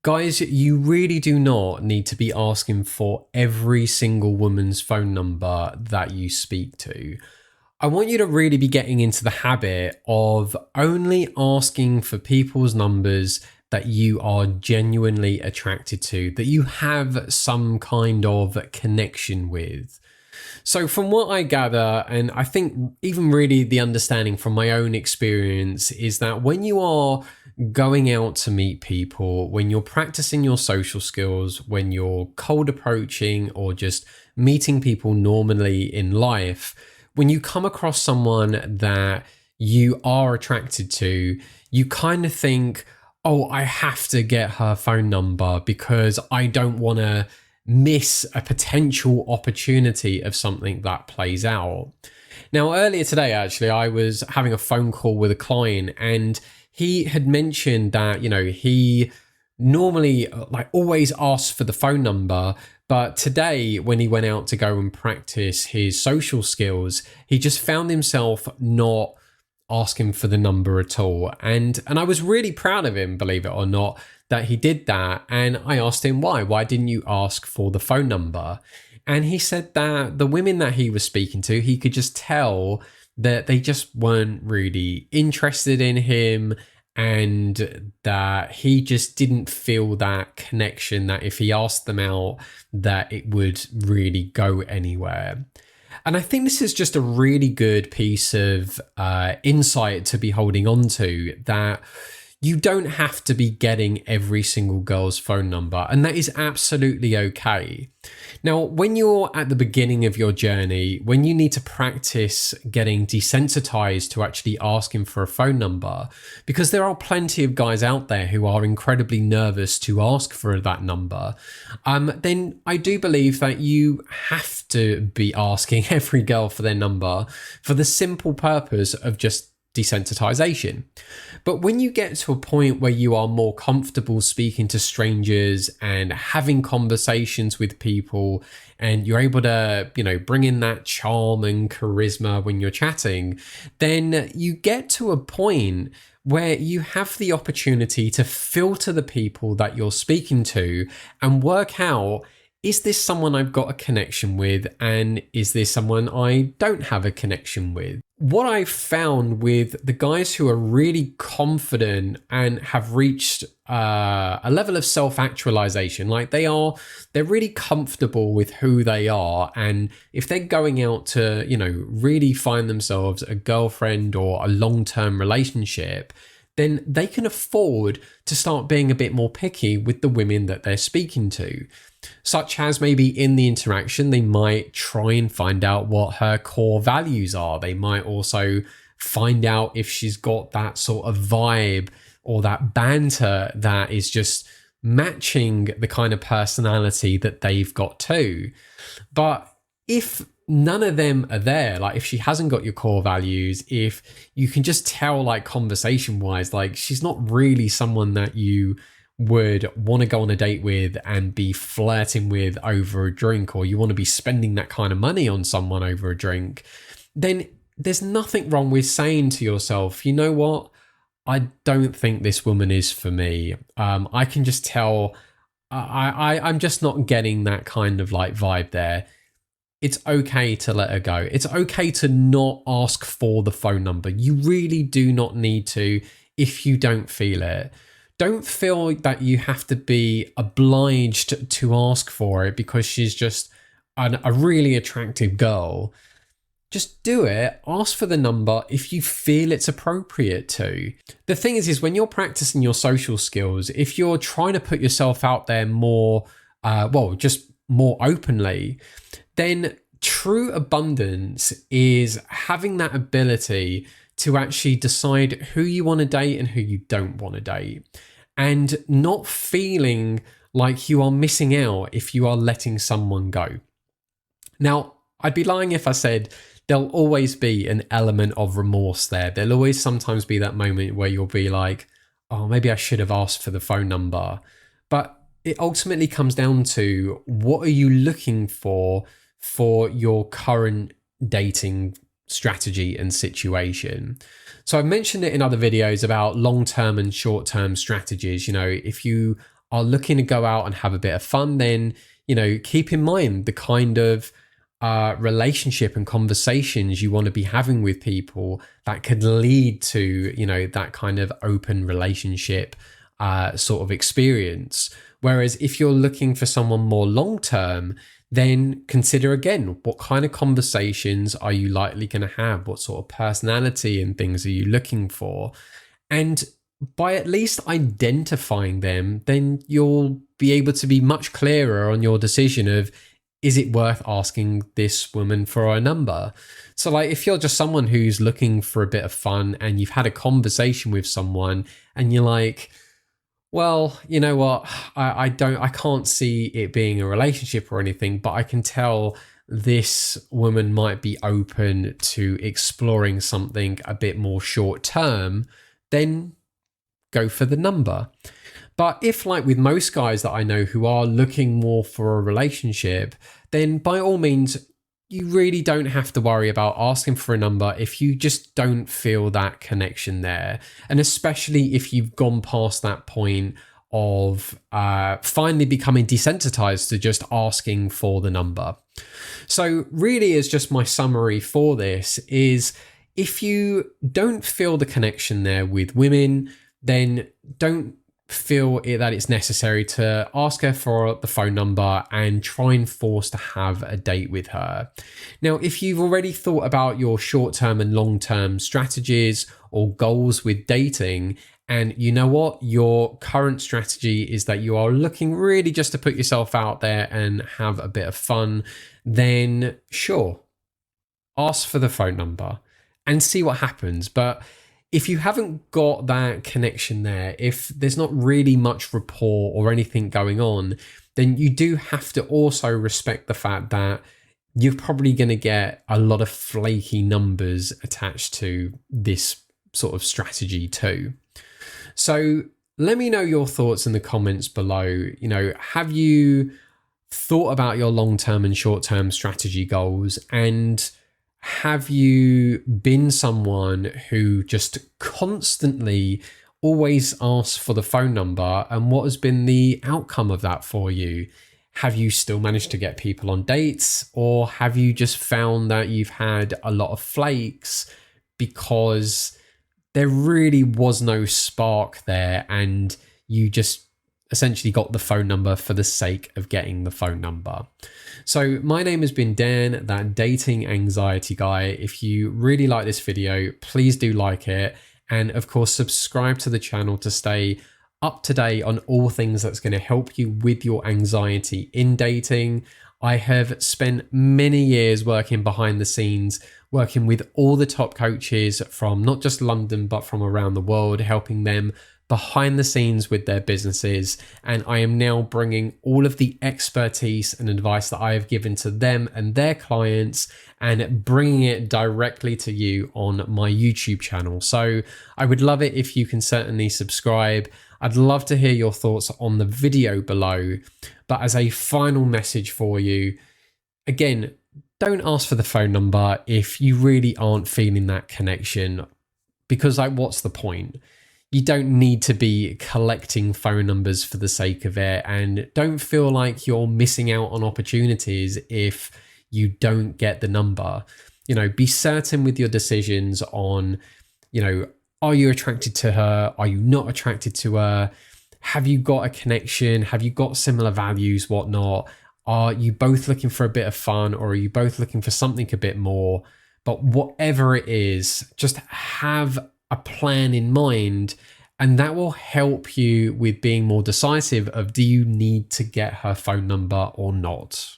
Guys, you really do not need to be asking for every single woman's phone number that you speak to. I want you to really be getting into the habit of only asking for people's numbers that you are genuinely attracted to, that you have some kind of connection with. So from what I gather, and I think even really the understanding from my own experience, is that when you are going out to meet people, when you're practicing your social skills, when you're cold approaching or just meeting people normally in life, when you come across someone that you are attracted to, you kind of think, oh, I have to get her phone number because I don't want to miss a potential opportunity of something that plays out. Now, earlier today, actually, I was having a phone call with a client and he had mentioned that, he normally always asks for the phone number. But today, when he went out to go and practice his social skills, he just found himself not asking for the number at all. And I was really proud of him, believe it or not, that he did that. And I asked him why. Why didn't you ask for the phone number? And he said that the women that he was speaking to, he could just tell that they just weren't really interested in him, and that he just didn't feel that connection, that if he asked them out, that it would really go anywhere. And I think this is just a really good piece of insight to be holding on to, that you don't have to be getting every single girl's phone number, and that is absolutely okay. Now, when you're at the beginning of your journey, when you need to practice getting desensitized to actually asking for a phone number, because there are plenty of guys out there who are incredibly nervous to ask for that number, then I do believe that you have to be asking every girl for their number for the simple purpose of just desensitization. But when you get to a point where you are more comfortable speaking to strangers and having conversations with people, and you're able to, bring in that charm and charisma when you're chatting, then you get to a point where you have the opportunity to filter the people that you're speaking to and work out, is this someone I've got a connection with, and is this someone I don't have a connection with? What I've found with the guys who are really confident and have reached a level of self-actualization, they're really comfortable with who they are, and if they're going out to, really find themselves a girlfriend or a long-term relationship, then they can afford to start being a bit more picky with the women that they're speaking to. Such as maybe in the interaction, they might try and find out what her core values are. They might also find out if she's got that sort of vibe or that banter that is just matching the kind of personality that they've got too. But if none of them are there, if she hasn't got your core values, if you can just tell conversation wise, she's not really someone that you would want to go on a date with and be flirting with over a drink, or you want to be spending that kind of money on someone over a drink, then there's nothing wrong with saying to yourself, you know what, I don't think this woman is for me. I can just tell I'm just not getting that kind of vibe there. It's okay to let her go. It's okay to not ask for the phone number. You really do not need to if you don't feel it. Don't feel that you have to be obliged to ask for it because she's just a really attractive girl. Just do it. Ask for the number if you feel it's appropriate to. The thing is when you're practicing your social skills, if you're trying to put yourself out there more, just more openly, then true abundance is having that ability to actually decide who you want to date and who you don't want to date, and not feeling like you are missing out if you are letting someone go. Now, I'd be lying if I said there'll always be an element of remorse there. There'll always sometimes be that moment where you'll be like, oh, maybe I should have asked for the phone number. But it ultimately comes down to, what are you looking for your current dating strategy and situation? So I've mentioned it in other videos about long-term and short-term strategies. If you are looking to go out and have a bit of fun, then, keep in mind the kind of relationship and conversations you want to be having with people that could lead to, that kind of open relationship sort of experience. Whereas if you're looking for someone more long term, then consider again, what kind of conversations are you likely going to have? What sort of personality and things are you looking for? And by at least identifying them, then you'll be able to be much clearer on your decision of, is it worth asking this woman for a number? So like, if you're just someone who's looking for a bit of fun and you've had a conversation with someone and you're like, well, you know what, I can't see it being a relationship or anything, but I can tell this woman might be open to exploring something a bit more short term, then go for the number. But if, like with most guys that I know who are looking more for a relationship, then by all means, you really don't have to worry about asking for a number if you just don't feel that connection there. And especially if you've gone past that point of finally becoming desensitized to just asking for the number. So really, as just my summary for this is, if you don't feel the connection there with women, then don't feel that it's necessary to ask her for the phone number and try and force to have a date with her. Now, if you've already thought about your short-term and long-term strategies or goals with dating, and you know what, your current strategy is that you are looking really just to put yourself out there and have a bit of fun, then sure, ask for the phone number and see what happens. But if you haven't got that connection there, if there's not really much rapport or anything going on, then you do have to also respect the fact that you're probably going to get a lot of flaky numbers attached to this sort of strategy too. So let me know your thoughts in the comments below. Have you thought about your long-term and short-term strategy goals? And have you been someone who just constantly always asks for the phone number, and what has been the outcome of that for you? Have you still managed to get people on dates, or have you just found that you've had a lot of flakes because there really was no spark there and you just essentially got the phone number for the sake of getting the phone number? So my name has been Dan, that dating anxiety guy. If you really like this video, please do like it. And of course, subscribe to the channel to stay up to date on all things that's going to help you with your anxiety in dating. I have spent many years working behind the scenes, working with all the top coaches from not just London, but from around the world, helping them behind the scenes with their businesses. And I am now bringing all of the expertise and advice that I have given to them and their clients and bringing it directly to you on my YouTube channel. So I would love it if you can certainly subscribe. I'd love to hear your thoughts on the video below. But as a final message for you, again, don't ask for the phone number if you really aren't feeling that connection, because what's the point? You don't need to be collecting phone numbers for the sake of it, and don't feel like you're missing out on opportunities if you don't get the number. Be certain with your decisions on, are you attracted to her? Are you not attracted to her? Have you got a connection? Have you got similar values, whatnot? Are you both looking for a bit of fun, or are you both looking for something a bit more? But whatever it is, just have a plan in mind, and that will help you with being more decisive of, do you need to get her phone number or not?